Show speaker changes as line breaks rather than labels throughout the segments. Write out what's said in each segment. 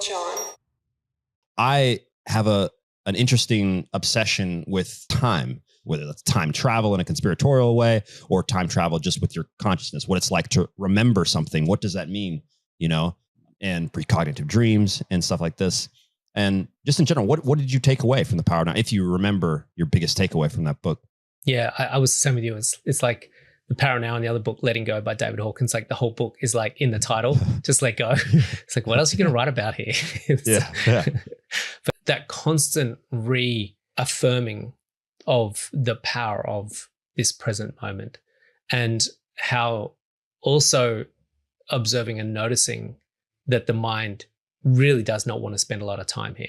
John.
I have an interesting obsession with time, whether that's time travel in a conspiratorial way or time travel just with your consciousness, what it's like to remember something. What does that mean? And precognitive dreams and stuff like this. And just in general, what did you take away from The Power Now? If you remember your biggest takeaway from that book.
Yeah, I was the same with you. It's like The Power Now and the other book, Letting Go by David Hawkins. Like the whole book is like in the title, just let go. It's like, what else are you going to write about here?
Yeah.
But that constant reaffirming of the power of this present moment, and how also observing and noticing that the mind really does not want to spend a lot of time here.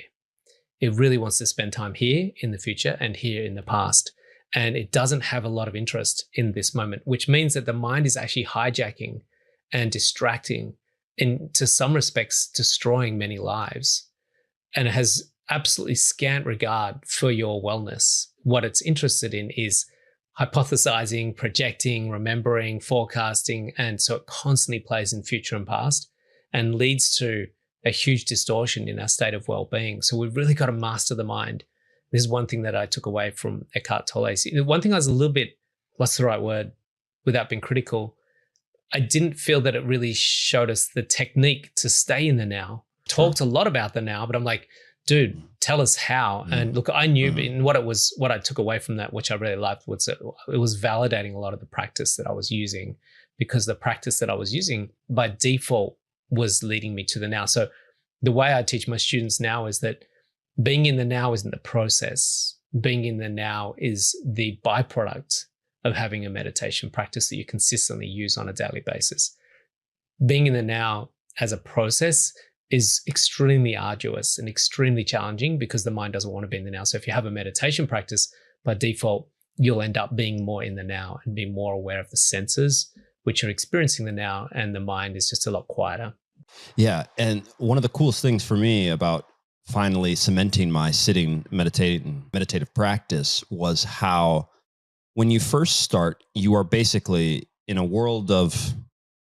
It really wants to spend time here in the future and here in the past. And it doesn't have a lot of interest in this moment, which means that the mind is actually hijacking and distracting, and to some respects, destroying many lives. And it has absolutely scant regard for your wellness. What it's interested in is hypothesizing, projecting, remembering, forecasting. And so it constantly plays in future and past and leads to a huge distortion in our state of well-being. So we've really got to master the mind. This is one thing that I took away from Eckhart Tolle. One thing I was a little bit, what's the right word, without being critical, I didn't feel that it really showed us the technique to stay in the now. Talked a lot about the now, but I'm like, dude, tell us how. And look, I knew in what I took away from that, which I really loved, was that it was validating a lot of the practice that I was using, because the practice that I was using by default was leading me to the now. So the way I teach my students now is that being in the now isn't the process. Being in the now is the byproduct of having a meditation practice that you consistently use on a daily basis. Being in the now as a process is extremely arduous and extremely challenging because the mind doesn't want to be in the now. So if you have a meditation practice, by default, you'll end up being more in the now and being more aware of the senses, which are experiencing the now, and the mind is just a lot quieter.
Yeah. And one of the coolest things for me about finally cementing my sitting meditative practice was how when you first start, you are basically in a world of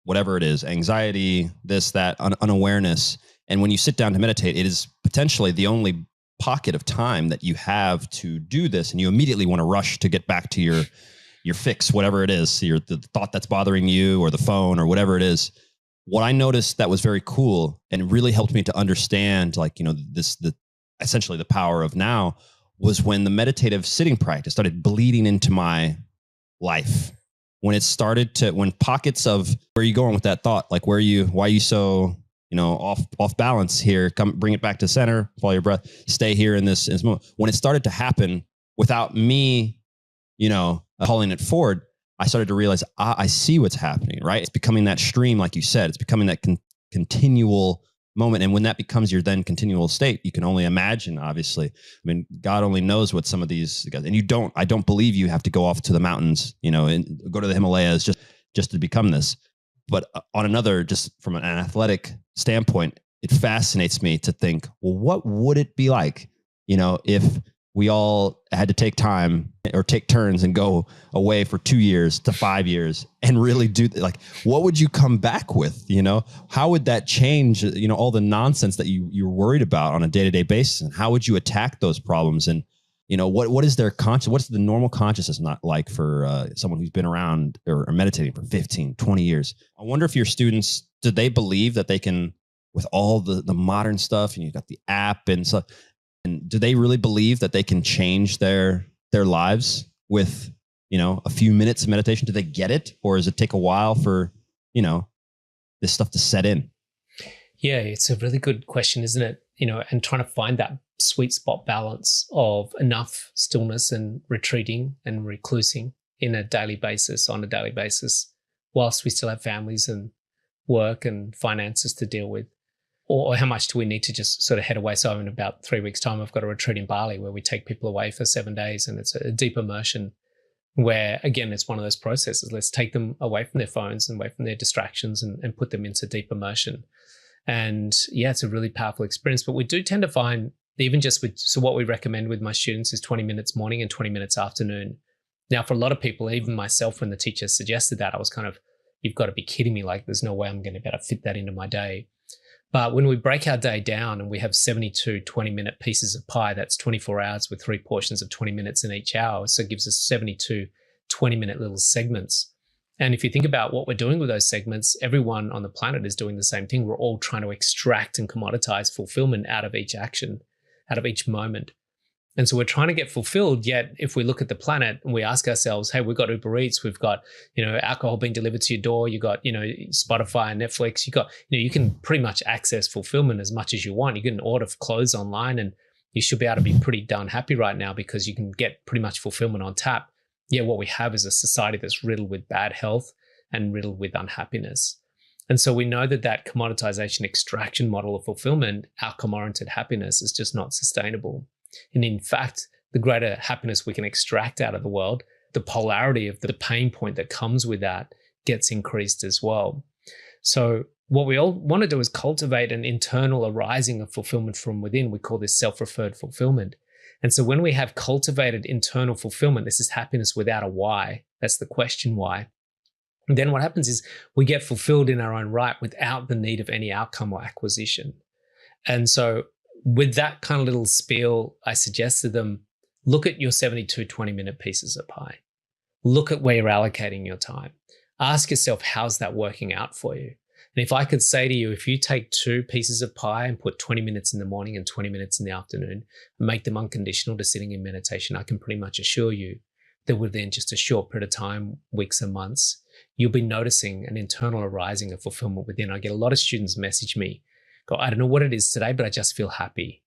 whatever it is, anxiety, this, that, unawareness. And when you sit down to meditate, it is potentially the only pocket of time that you have to do this. And you immediately want to rush to get back to your fix, whatever it is, the thought that's bothering you or the phone or whatever it is. What I noticed that was very cool and really helped me to understand, essentially the power of now, was when the meditative sitting practice started bleeding into my life. When pockets of, where are you going with that thought? Like, why are you so, off balance here? Come bring it back to center, follow your breath, stay here in this moment. When it started to happen without me, calling it forward, I started to realize, I see what's happening, right? It's becoming that stream, like you said, it's becoming that continual moment. And when that becomes your then continual state, you can only imagine, obviously. I mean, God only knows what some of these guys, and I don't believe you have to go off to the mountains, and go to the Himalayas just to become this. But on another, just from an athletic standpoint, it fascinates me to think, well, what would it be like, if we all had to take time or take turns and go away for 2 years to 5 years and really do, like, what would you come back with? How would that change, all the nonsense that you're worried about on a day-to-day basis? And how would you attack those problems? And, what is their conscious, what's the normal consciousness not like for someone who's been around or meditating for 15, 20 years? I wonder if your students, do they believe that they can, with all the modern stuff, and you've got the app and stuff, and do they really believe that they can change their lives with, a few minutes of meditation? Do they get it? Or does it take a while for, this stuff to set in?
Yeah, it's a really good question, isn't it? And trying to find that sweet spot balance of enough stillness and retreating and reclusing on a daily basis, whilst we still have families and work and finances to deal with. Or how much do we need to just sort of head away? So in about 3 weeks' time, I've got a retreat in Bali where we take people away for 7 days, and it's a deep immersion where, again, it's one of those processes. Let's take them away from their phones and away from their distractions and put them into deep immersion. And yeah, it's a really powerful experience. But we do tend to find, even just so what we recommend with my students is 20 minutes morning and 20 minutes afternoon. Now, for a lot of people, even myself, when the teacher suggested that, I was kind of, you've got to be kidding me. Like, there's no way I'm going to be able to fit that into my day. But when we break our day down and we have 72 20-minute pieces of pie, that's 24 hours with 3 portions of 20 minutes in each hour. So it gives us 72 20-minute little segments. And if you think about what we're doing with those segments, everyone on the planet is doing the same thing. We're all trying to extract and commoditize fulfillment out of each action, out of each moment. And so we're trying to get fulfilled. Yet if we look at the planet and we ask ourselves, hey, we've got Uber Eats, we've got, alcohol being delivered to your door, you got, Spotify and Netflix, you got, you can pretty much access fulfillment as much as you want. You can order clothes online and you should be able to be pretty darn happy right now because you can get pretty much fulfillment on tap. Yeah, what we have is a society that's riddled with bad health and riddled with unhappiness. And so we know that commoditization extraction model of fulfillment, outcome-oriented happiness, is just not sustainable. And in fact, the greater happiness we can extract out of the world, the polarity of the pain point that comes with that gets increased as well. So what we all want to do is cultivate an internal arising of fulfillment from within. We call this self-referred fulfillment. And so when we have cultivated internal fulfillment, this is happiness without a why. That's the question why. And then what happens is we get fulfilled in our own right without the need of any outcome or acquisition. And so with that kind of little spiel, I suggest to them, look at your 72 20-minute pieces of pie. Look at where you're allocating your time. Ask yourself, how's that working out for you? And if I could say to you, if you take 2 pieces of pie and put 20 minutes in the morning and 20 minutes in the afternoon and make them unconditional to sitting in meditation, I can pretty much assure you that within just a short period of time, weeks and months, you'll be noticing an internal arising of fulfillment within. I get a lot of students message me, go, I don't know what it is today, but I just feel happy.